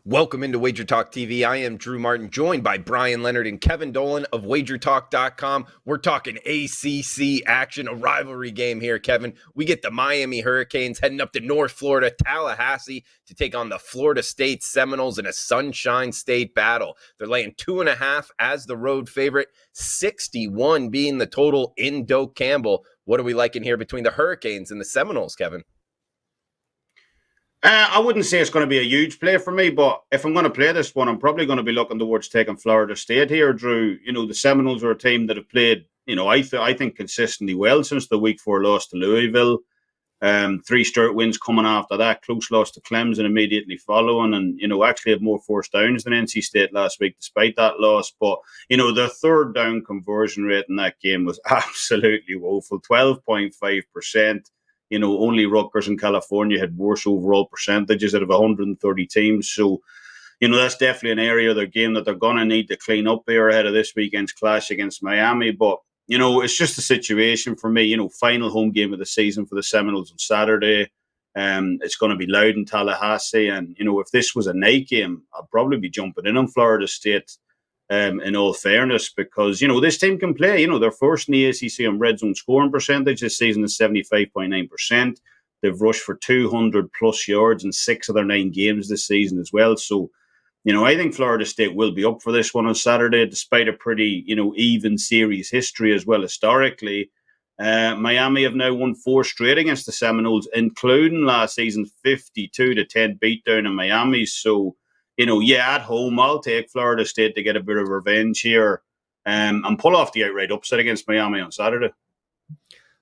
Welcome into WagerTalk TV. I am Drew Martin, joined by Brian Leonard and Kevin Dolan of WagerTalk.com. We're talking ACC action, a rivalry game here, Kevin. We get the Miami Hurricanes heading up to North Florida, Tallahassee, to take on the Florida State Seminoles in a Sunshine State battle. They're laying 2.5 as the road favorite, 61 being the total in Doak Campbell. What are we liking here between the Hurricanes and the Seminoles, Kevin? I wouldn't say it's going to be a huge play for me, but if I'm going to play this one, I'm probably going to be looking towards taking Florida State here, Drew. You know, the Seminoles are a team that have played, I think consistently well since the week 4 loss to Louisville. 3 straight wins coming after that, close loss to Clemson immediately following, and, actually have more forced downs than NC State last week despite that loss. But, their third down conversion rate in that game was absolutely woeful, 12.5%. Only Rutgers in California had worse overall percentages out of 130 teams. So, that's definitely an area of their game that they're going to need to clean up here ahead of this weekend's clash against Miami. But, it's just a situation for me, final home game of the season for the Seminoles on Saturday. It's going to be loud in Tallahassee. And, if this was a night game, I'd probably be jumping in on Florida State. In all fairness, because, this team can play. They're first in the ACC on red zone scoring percentage this season is 75.9%. They've rushed for 200-plus yards in 6 of their 9 games this season as well. So, I think Florida State will be up for this one on Saturday, despite a pretty, even series history as well historically. Miami have now won 4 straight against the Seminoles, including last season's 52-10 beatdown in Miami. So, at home, I'll take Florida State to get a bit of revenge here and pull off the outright upset against Miami on Saturday.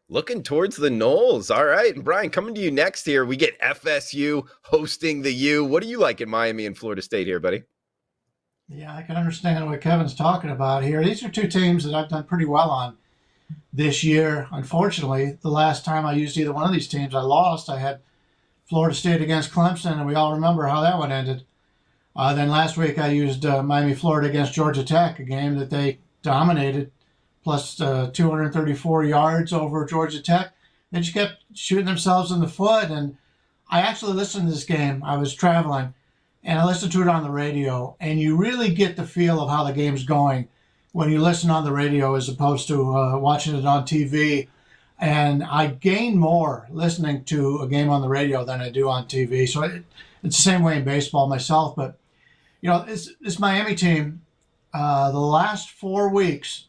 Looking towards the Noles. All right. And Brian, coming to you next here, we get FSU hosting the U. What do you like in Miami and Florida State here, buddy? Yeah, I can understand what Kevin's talking about here. These are 2 teams that I've done pretty well on this year. Unfortunately, the last time I used either one of these teams, I lost. I had Florida State against Clemson, and we all remember how that one ended. Then last week I used Miami, Florida against Georgia Tech, a game that they dominated, plus 234 yards over Georgia Tech. They just kept shooting themselves in the foot. And I actually listened to this game. I was traveling, and I listened to it on the radio. And you really get the feel of how the game's going when you listen on the radio as opposed to watching it on TV. And I gain more listening to a game on the radio than I do on TV. So it's the same way in baseball myself, but this Miami team, the last 4 weeks,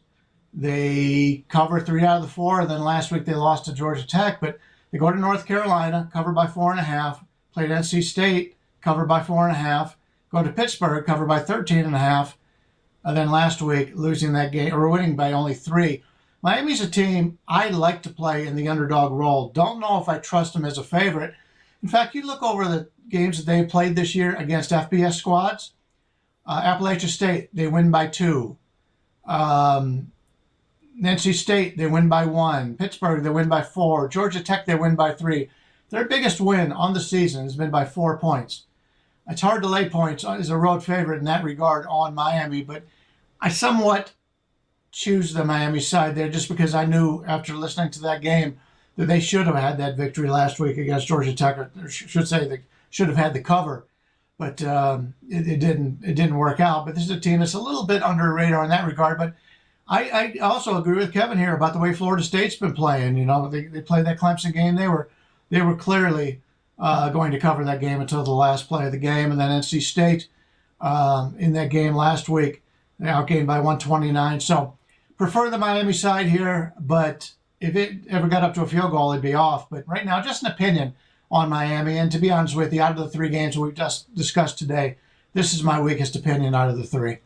they cover 3 out of the 4. And then last week they lost to Georgia Tech. But they go to North Carolina, covered by 4.5. Played NC State, covered by 4.5. Go to Pittsburgh, covered by 13.5. And then last week, losing that game, or winning by only 3. Miami's a team I like to play in the underdog role. Don't know if I trust them as a favorite. In fact, you look over the games that they played this year against FBS squads. Appalachia State, they win by 2. NC State, they win by 1. Pittsburgh, they win by 4. Georgia Tech, they win by 3. Their biggest win on the season has been by 4 points. It's hard to lay points as a road favorite in that regard on Miami, but I somewhat choose the Miami side there just because I knew after listening to that game that they should have had that victory last week against Georgia Tech, or should say they should have had the cover. But it didn't work out. But this is a team that's a little bit under the radar in that regard. But I also agree with Kevin here about the way Florida State's been playing. They played that Clemson game. They were clearly going to cover that game until the last play of the game. And then NC State in that game last week, they outgained by 129. So prefer the Miami side here. But if it ever got up to a field goal, it'd be off. But right now, just an opinion on Miami. And to be honest with you, out of the 3 games we've just discussed today, this is my weakest opinion out of the 3.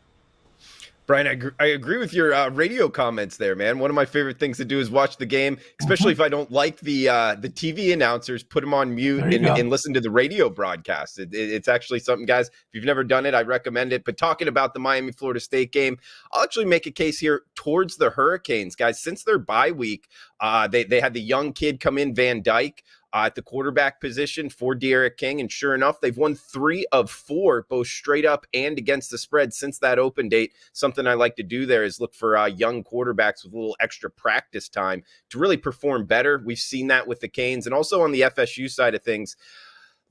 Brian, I agree with your radio comments there, man. One of my favorite things to do is watch the game, especially if I don't like the TV announcers, put them on mute and listen to the radio broadcast. It's actually something, guys, if you've never done it, I recommend it. But talking about the Miami-Florida State game, I'll actually make a case here towards the Hurricanes, guys. Since their bye week, they had the young kid come in, Van Dyke, at the quarterback position for De'Aaron King. And sure enough, they've won 3 of 4, both straight up and against the spread since that open date. Something I like to do there is look for young quarterbacks with a little extra practice time to really perform better. We've seen that with the Canes and also on the FSU side of things.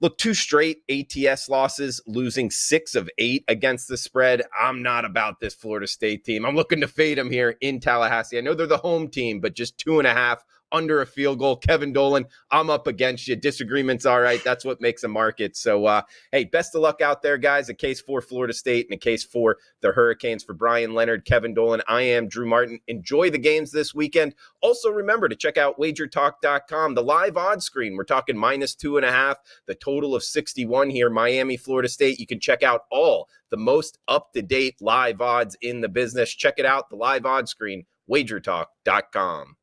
Look, 2 straight ATS losses, losing 6 of 8 against the spread. I'm not about this Florida State team. I'm looking to fade them here in Tallahassee. I know they're the home team, but just 2.5 under a field goal. Kevin Dolan, I'm up against you. Disagreement's all right. That's what makes a market. So, hey, best of luck out there, guys. A case for Florida State and a case for the Hurricanes. For Brian Leonard, Kevin Dolan, I am Drew Martin. Enjoy the games this weekend. Also, remember to check out WagerTalk.com, the live odds screen. We're talking -2.5, the total of 61 here, Miami, Florida State. You can check out all the most up-to-date live odds in the business. Check it out, the live odds screen, WagerTalk.com.